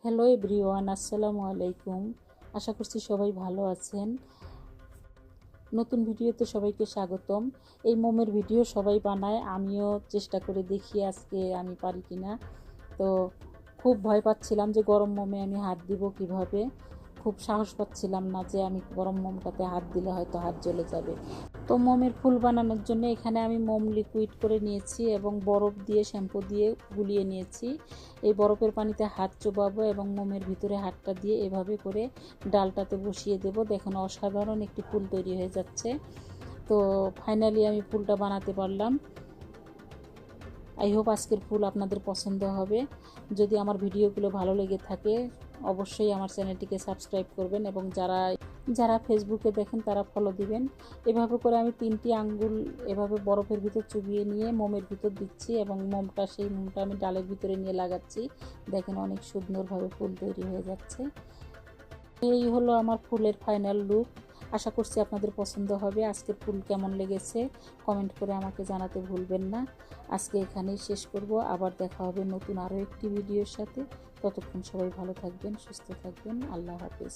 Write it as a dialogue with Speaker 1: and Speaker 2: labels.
Speaker 1: Hello everyone, আসসালামু আলাইকুম। আশা করছি সবাই ভালো আছেন। নতুন ভিডিওতে সবাইকে স্বাগতম। এই মোমের ভিডিও সবাই বানায়, আমিও চেষ্টা করে দেখি আজকে আমি পারি কিনা। তো খুব ভয় পাচ্ছিলাম যে গরম মোমে আমি হাত দিব কিভাবে, খুব সাহস পাচ্ছিলাম না যে আমি গরম মোমটাতে হাত দিলে হয়তো হাত জ্বলে যাবে। তো মোমের ফুল বানানোর জন্য এখানে আমি মোম লিকুইড করে নিয়েছি এবং বরফ দিয়ে শ্যাম্পু দিয়ে গুলিয়ে নিয়েছি। এই বরফের পানিতে হাত চোবাবো এবং মোমের ভিতরে হাতটা দিয়ে এভাবে করে ডালটাতে বসিয়ে দেব। দেখুন অসাধারণ একটি ফুল তৈরি হয়ে যাচ্ছে। তো ফাইনালি আমি ফুলটা বানাতে পারলাম। আই হোপ আজকের ফুল আপনাদের পছন্দ হবে। যদি আমার ভিডিওগুলো ভালো লেগে থাকে অবশ্যই আমার চ্যানেলটিকে সাবস্ক্রাইব করবেন এবং যারা ফেসবুকে দেখেন তারা ফলো দিবেন। এভাবে করে আমি 3টি আঙ্গুল এভাবে বরফের ভিতর চুবিয়ে নিয়ে মোমের ভিতর দিচ্ছি এবং সেই মোমটা আমি ডালের ভিতরে নিয়ে লাগাচ্ছি। দেখেন অনেক সুন্দরভাবে ফুল তৈরি হয়ে যাচ্ছে। এই হলো আমার ফুলের ফাইনাল লুক। আশা করছি আপনাদের পছন্দ হবে। আজকের ফুল কেমন লেগেছে কমেন্ট করে আমাকে জানাতে ভুলবেন না। আজকে এখানেই শেষ করব, আবার দেখা হবে নতুন আরও একটি ভিডিওর সাথে। ততক্ষণ সবাই ভালো থাকবেন, সুস্থ থাকবেন। আল্লাহ হাফেজ।